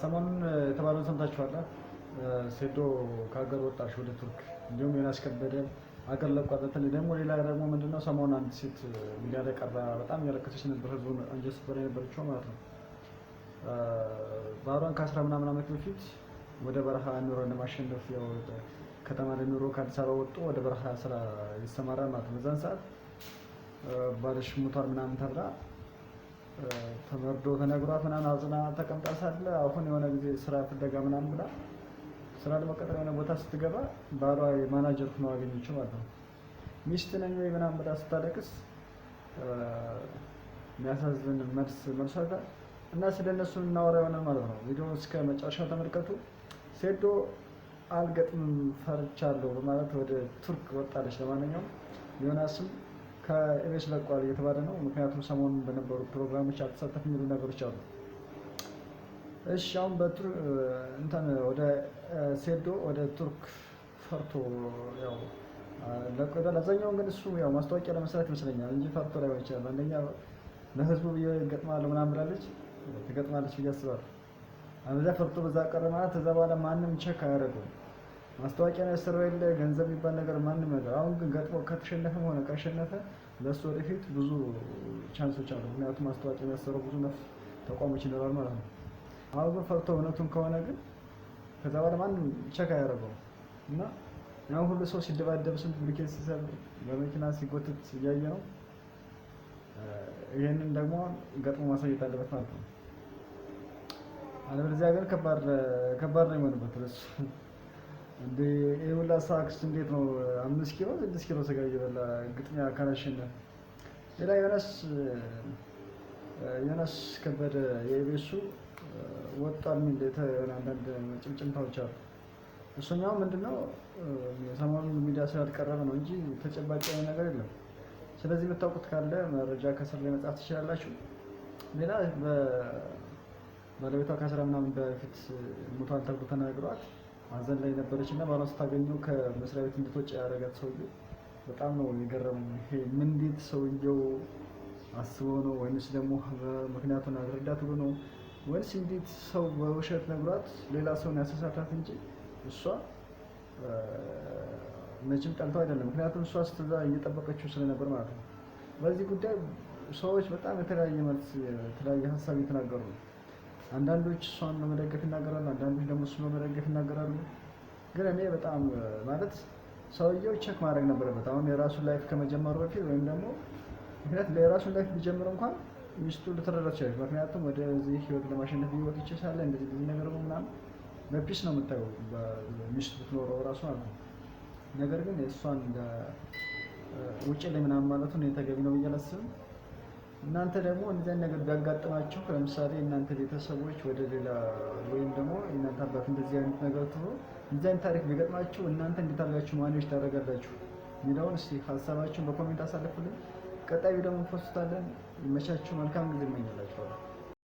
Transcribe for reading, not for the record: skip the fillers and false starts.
ሰሞኑን የተባለውን ሰምታችኋል። ሴዶ ከሀገር ወጣች ወደ ቱርክ። እንዲሁም ዮናስ ከበደ አገር ለቋል። በተለይ ደግሞ ሌላ ደግሞ ምንድነው ሰሞኑን አንድ ሴት ሚዲያ ላይ ቀርባ በጣም ያለቀሰች ነበር። ህዝቡን አንጀት ስትበላ የነበረችው ማለት ነው። ባሏን ከ10 ምናምን ዓመት በፊት ወደ በረሃ ኑሮ ለማሸነፍ ያው ከተማ ላይ ኑሮ ከአዲስ አበባ ወጥቶ ወደ በረሃ ስራ ይሰማራል ማለት ነው። በዛን ሰዓት ባልሽ ሙቷል ምናምን ተብላ ተመርዶ ተነግሯት ምናምን አዝና ተቀምጣ ሳለ አሁን የሆነ ጊዜ ስራ ፍለጋ ምናምን ብላ ስራ ለመቀጠር የሆነ ቦታ ስትገባ ባሏ የማናጀር ሆኖ አገኘችው ማለት ነው። ሚስት ነኝ ወይ ምናምን ብላ ስታለቅስ የሚያሳዝን መልሷታ እና ስለነሱ እናወራ ይሆናል ማለት ነው። ቪዲዮ እስከ መጨረሻው ተመልከቱ። ሴዶ አልገጥምም ፈርቻለሁ በማለት ወደ ቱርክ ወጣለች። ለማንኛውም ዮናስም ከኤቤስ ለቋል እየተባለ ነው። ምክንያቱም ሰሞኑን በነበሩ ፕሮግራሞች አልተሳተፍም የሚሉ ነገሮች አሉ። እሺ አሁን ወደ ሴዶ ወደ ቱርክ ፈርቶ ያው ለቆዳል። አብዛኛውን ግን እሱ ያው ማስታወቂያ ለመስራት ይመስለኛል እንጂ ፈርቶ ላይሆን ይችላል። አንደኛ ለህዝቡ ብዬ እገጥማለሁ ምናምን ብላለች፣ ትገጥማለች ብዬ አስባለሁ። አበዛ ፈርቶ በዛ ቀረ ማለት ከዛ በኋላ ማንም ቼክ አያደርገውም። ማስታወቂያ ነው ያሰራው የለ ገንዘብ የሚባል ነገር ማንም ነገር። አሁን ግን ገጥሞ ከተሸነፈም ሆነ ካሸነፈ ለሱ ወደፊት ብዙ ቻንሶች አሉ። ምክንያቱም ማስታወቂያ የሚያሰራው ብዙ ተቋሞች ይኖራል ማለት ነው። አሁን ግን ፈርቶ እውነቱን ከሆነ ግን ከዛ በኋላ ማንም ቼክ አያደርገውም እና ያው ሁሉ ሰው ሲደባደብ ስንት ብሪኬት ሲሰብ በመኪና ሲጎትት እያየ ነው። ይሄንን ደግሞ ገጥሞ ማሳየት አለበት ማለት ነው። አለበለዚያ ግን ከባድ ነው የሚሆንበት ለሱ። እንደ ይሁላ ሳክስ እንዴት ነው 5 ኪሎ 6 ኪሎ ስጋ እየበላ ግጥሚያ ካላሸነፈ። ሌላ ዮናስ ከበደ የኢቢኤሱ ወጣል የሚል አንዳንድ ጭምጭምታዎች አሉ። እሱኛው ምንድነው ሰሞኑን ሚዲያ ስላልቀረበ ነው እንጂ ተጨባጭ ነገር የለም። ስለዚህ የምታውቁት ካለ መረጃ ከስር ላይ መጻፍ ትችላላችሁ። ሌላ ባለቤቷ ከ10 ምናምን በፊት ሙቷል ተብሎ ተነግሯት ማዘን ላይ ነበረች እና ባሏን ስታገኘው ከመስሪያ ቤት እንድትወጪ ያደረጋት ሰውዬው በጣም ነው የገረመኝ። ይሄ ምን እንዴት ሰውዬው አስቦ ነው ወይንስ ደግሞ ምክንያቱን አልረዳት ብሎ ነው ወይስ እንዴት ሰው በውሸት ነግሯት ሌላ ሰውን ያሳሳታት እንጂ እሷ መቼም ጠልተው አይደለም። ምክንያቱም እሷ ስትዛ እየጠበቀችው ስለነበር ማለት ነው። በዚህ ጉዳይ ሰዎች በጣም የተለያየ መልስ የተለያየ ሀሳብ እየተናገሩ ነው። አንዳንዶች እሷን ለመደገፍ ይናገራሉ፣ አንዳንዶች ደግሞ እሱን ለመደገፍ ይናገራሉ። ግን እኔ በጣም ማለት ሰውየው ቼክ ማድረግ ነበረበት አሁን የራሱን ላይፍ ከመጀመሩ በፊት ወይም ደግሞ ምክንያት ለራሱን ላይፍ ቢጀምር እንኳን ሚስቱ ልትረዳ ትችላለች። ምክንያቱም ወደዚህ ህይወት ለማሸነፍ ሊወጥ ይችላል እንደዚህ ነገር ነው ምናምን በፒስ ነው የምታየው ሚስቱ ብትኖረው ራሱ ማለት ነው። ነገር ግን እሷን ውጭ ላይ ምናምን ማለቱ ነው ተገቢ ነው ብዬ አላስብም። እናንተ ደግሞ እንደዚህ አይነት ነገር ቢያጋጥማችሁ ለምሳሌ እናንተ ቤተሰቦች ወደ ሌላ ወይም ደግሞ እናንተ አባት እንደዚህ አይነት ነገር ትሮ እንደዚህ አይነት ታሪክ ቢገጥማችሁ እናንተ እንዴት አድርጋችሁ ማኔጅ ታደርጋላችሁ የሚለውን እስቲ ሀሳባችሁን በኮሜንት አሳልፉልኝ። ቀጣይ ቪዲዮ እንፖስታለን። ይመቻችሁ። መልካም ጊዜ እመኝላችኋለሁ።